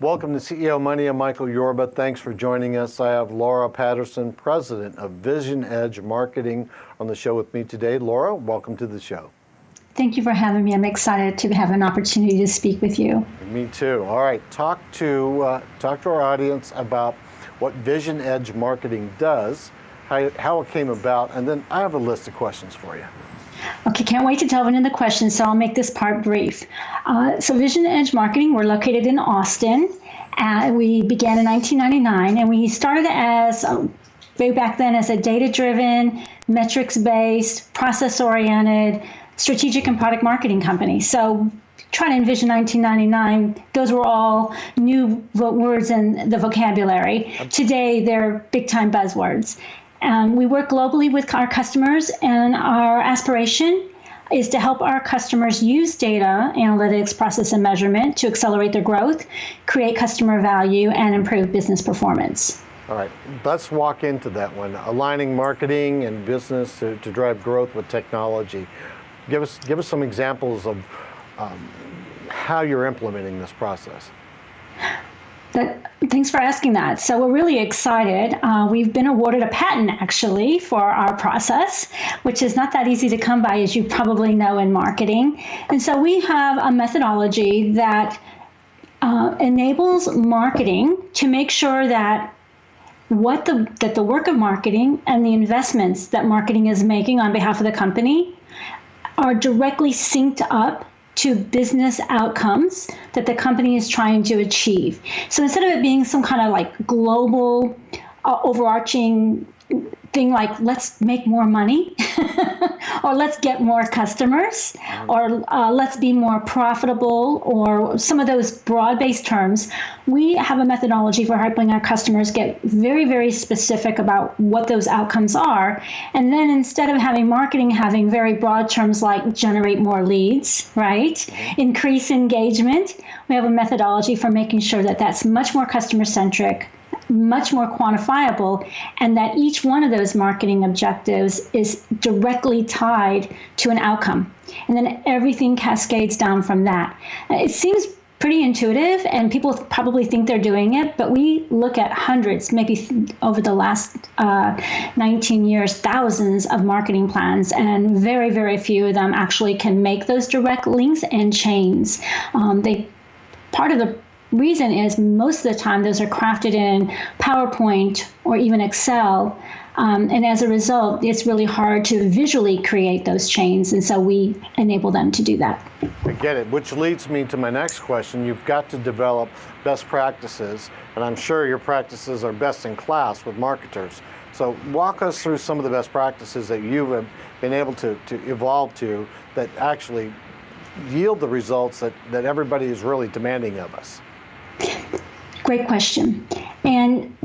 Welcome to CEO Money. I'm Michael Yorba. Thanks for joining us. I have Laura Patterson, President of VisionEdge Marketing, on the show with me today. Laura, welcome to the show. Thank you for having me. I'm excited to have an opportunity to speak with you. Me too. All right, talk to our audience about what VisionEdge Marketing does, how it came about, and then I have a list of questions for you. Okay, can't wait to delve into the questions, so I'll make this part brief. So VisionEdge Marketing, we're located in Austin. We began in 1999, and we started as, way back then, as a data-driven, metrics-based, process-oriented, strategic and product marketing company. So try to envision 1999, those were all new words in the vocabulary. Today, they're big-time buzzwords. We work globally with our customers, and our aspiration is to help our customers use data, analytics, process, and measurement to accelerate their growth, create customer value, and improve business performance. All right, let's walk into that one. Aligning marketing and business to drive growth with technology. Give us some examples of how you're implementing this process. Thanks for asking that. So we're really excited. We've been awarded a patent, actually, for our process, which is not that easy to come by, as you probably know, in marketing. And so we have a methodology that enables marketing to make sure that that the work of marketing and the investments that marketing is making on behalf of the company are directly synced up to business outcomes that the company is trying to achieve. So instead of it being some kind of like global overarching thing like let's make more money or let's get more customers or let's be more profitable or some of those broad-based terms, we have a methodology for helping our customers get very, very specific about what those outcomes are. And then instead of having marketing having very broad terms like generate more leads, right? Increase engagement, we have a methodology for making sure that that's much more customer-centric, much more quantifiable, and that each one of those marketing objectives is directly tied to an outcome. And then everything cascades down from that. It seems pretty intuitive, and people probably think they're doing it, but we look at hundreds, maybe over the last 19 years, thousands of marketing plans, and very, very few of them actually can make those direct links and chains. Part of the reason is most of the time those are crafted in PowerPoint or even Excel. And as a result, it's really hard to visually create those chains. And so we enable them to do that. I get it, which leads me to my next question. You've got to develop best practices, and I'm sure your practices are best in class with marketers. So walk us through some of the best practices that you've been able to evolve to that actually yield the results that everybody is really demanding of us. Great question. And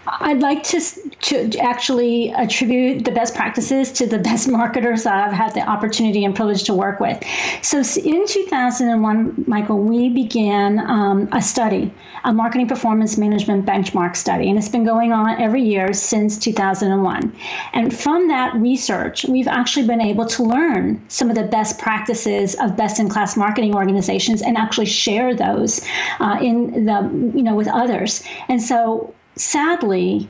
I'd like to actually attribute the best practices to the best marketers that I've had the opportunity and privilege to work with. So in 2001, Michael, we began a study, a marketing performance management benchmark study, and it's been going on every year since 2001. And from that research, we've actually been able to learn some of the best practices of best-in-class marketing organizations and actually share those with others. And so sadly,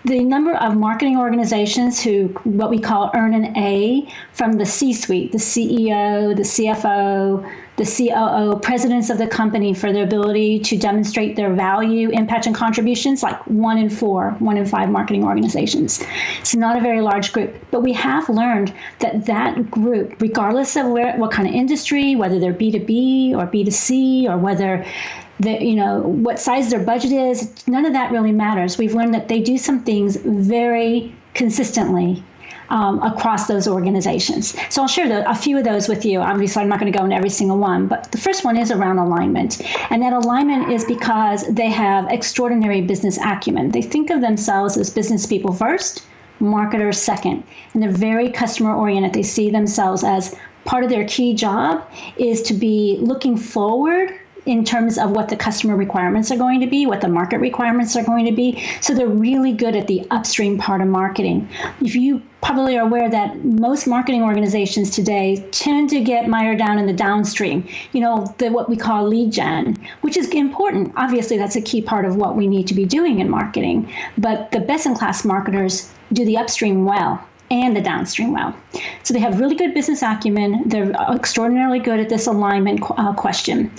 the number of marketing organizations who what we call earn an A from the C-suite, the CEO, the CFO, the COO, presidents of the company for their ability to demonstrate their value, impact, and contributions, like 1 in 4, 1 in 5 marketing organizations. It's not a very large group, but we have learned that group, regardless of what kind of industry, whether they're B2B or B2C or whether what size their budget is, none of that really matters. We've learned that they do some things very consistently across those organizations. So I'll share a few of those with you. Obviously, I'm not going to go into every single one, but the first one is around alignment. And that alignment is because they have extraordinary business acumen. They think of themselves as business people first, marketers second, and they're very customer oriented. They see themselves as part of their key job is to be looking forward in terms of what the customer requirements are going to be, what the market requirements are going to be. So they're really good at the upstream part of marketing. If you probably are aware that most marketing organizations today tend to get mired down in the downstream, what we call lead gen, which is important. Obviously, that's a key part of what we need to be doing in marketing. But the best-in-class marketers do the upstream well and the downstream well. So they have really good business acumen. They're extraordinarily good at this alignment question.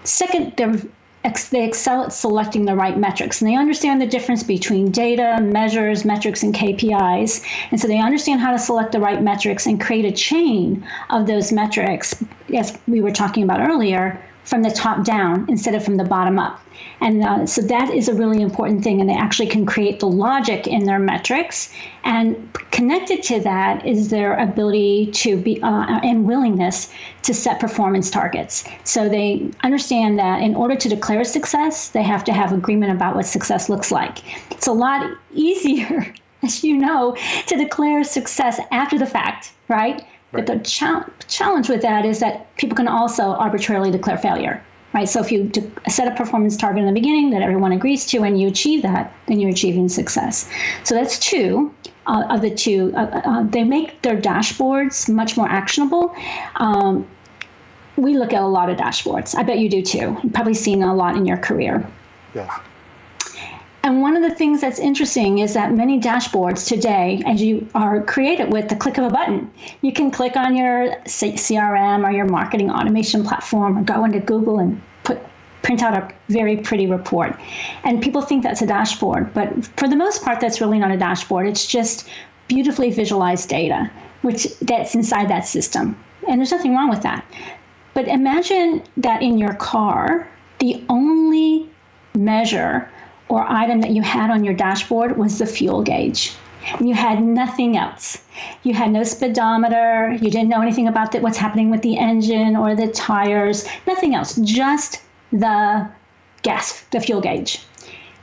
Second, they excel at selecting the right metrics, and they understand the difference between data, measures, metrics, and KPIs. And so they understand how to select the right metrics and create a chain of those metrics, as we were talking about earlier, from the top down instead of from the bottom up. And so that is a really important thing, and they actually can create the logic in their metrics. And connected to that is their ability to be and willingness to set performance targets. So they understand that in order to declare success, they have to have agreement about what success looks like. It's a lot easier, as you know, to declare success after the fact, right? But the challenge with that is that people can also arbitrarily declare failure, right? So if you set a performance target in the beginning that everyone agrees to and you achieve that, then you're achieving success. So that's two of the two. They make their dashboards much more actionable. We look at a lot of dashboards. I bet you do too. You've probably seen a lot in your career. Yes. And one of the things that's interesting is that many dashboards today, as you are created with the click of a button, you can click on your CRM or your marketing automation platform or go into Google and print out a very pretty report. And people think that's a dashboard, but for the most part, that's really not a dashboard. It's just beautifully visualized data, that's inside that system. And there's nothing wrong with that. But imagine that in your car, the only measure or item that you had on your dashboard was the fuel gauge. And you had nothing else. You had no speedometer. You didn't know anything about what's happening with the engine or the tires, nothing else, just the gas, the fuel gauge.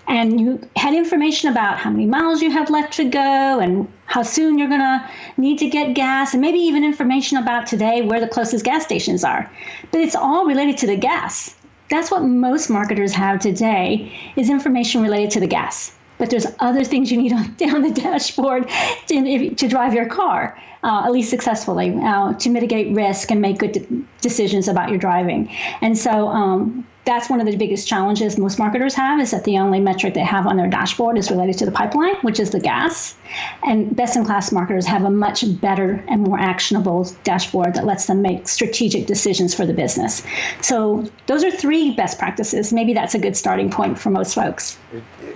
And you had information about how many miles you have left to go and how soon you're going to need to get gas, and maybe even information about today where the closest gas stations are. But it's all related to the gas. That's what most marketers have today, is information related to the gas. But there's other things you need on the dashboard to drive your car, at least successfully, to mitigate risk and make good decisions about your driving. And so that's one of the biggest challenges most marketers have, is that the only metric they have on their dashboard is related to the pipeline, which is the gas. And best-in-class marketers have a much better and more actionable dashboard that lets them make strategic decisions for the business. So those are three best practices. Maybe that's a good starting point for most folks.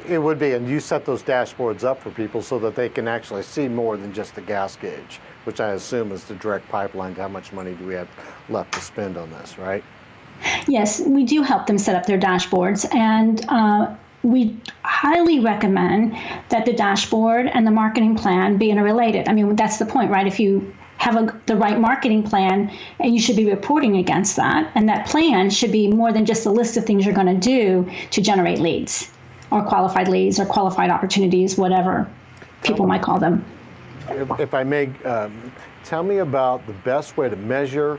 It would be, and you set those dashboards up for people so that they can actually see more than just the gas gauge, which I assume is the direct pipeline to how much money do we have left to spend on this, right? Yes, we do help them set up their dashboards, and we highly recommend that the dashboard and the marketing plan be interrelated. I mean, that's the point, right? If you have the right marketing plan, and you should be reporting against that, and that plan should be more than just a list of things you're going to do to generate leads or qualified opportunities, whatever people might call them. If I may, tell me about the best way to measure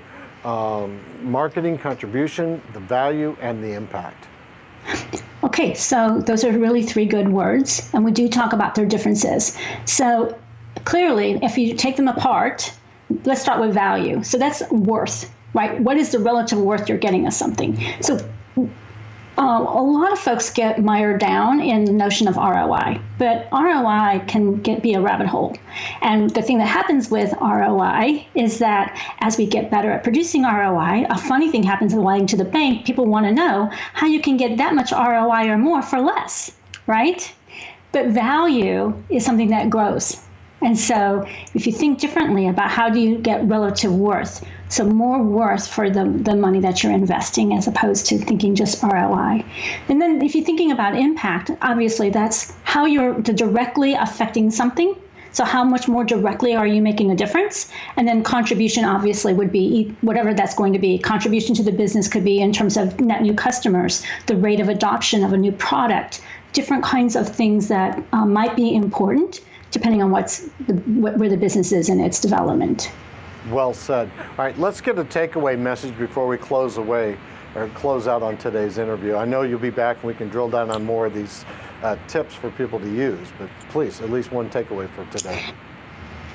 marketing contribution, the value, and the impact. Okay, so those are really three good words, and we do talk about their differences. So clearly, if you take them apart, let's start with value. So that's worth, right? What is the relative worth you're getting of something? So a lot of folks get mired down in the notion of ROI, but ROI can be a rabbit hole. And the thing that happens with ROI is that as we get better at producing ROI, a funny thing happens in lying to the bank. People want to know how you can get that much ROI or more for less, right? But value is something that grows. And so if you think differently about how do you get relative worth, so more worth for the money that you're investing as opposed to thinking just ROI. And then if you're thinking about impact, obviously that's how you're directly affecting something. So how much more directly are you making a difference? And then contribution obviously would be whatever that's going to be. Contribution to the business could be in terms of net new customers, the rate of adoption of a new product, different kinds of things that might be important depending on where the business is in its development. Well said. All right, let's get a takeaway message before we close out on today's interview. I know you'll be back and we can drill down on more of these tips for people to use, but please, at least one takeaway for today.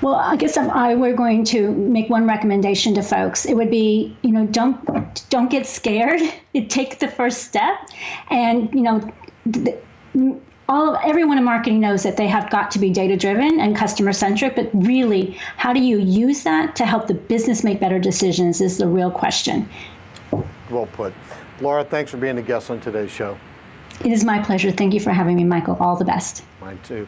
Well, I guess if I were going to make one recommendation to folks, it would be, don't get scared. Take the first step, and everyone in marketing knows that they have got to be data-driven and customer-centric, but really, how do you use that to help the business make better decisions is the real question. Well put. Laura, thanks for being a guest on today's show. It is my pleasure. Thank you for having me, Michael. All the best. Mine too.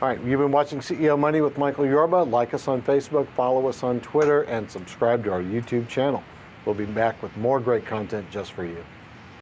All right, you've been watching CEO Money with Michael Yorba. Like us on Facebook, follow us on Twitter, and subscribe to our YouTube channel. We'll be back with more great content just for you.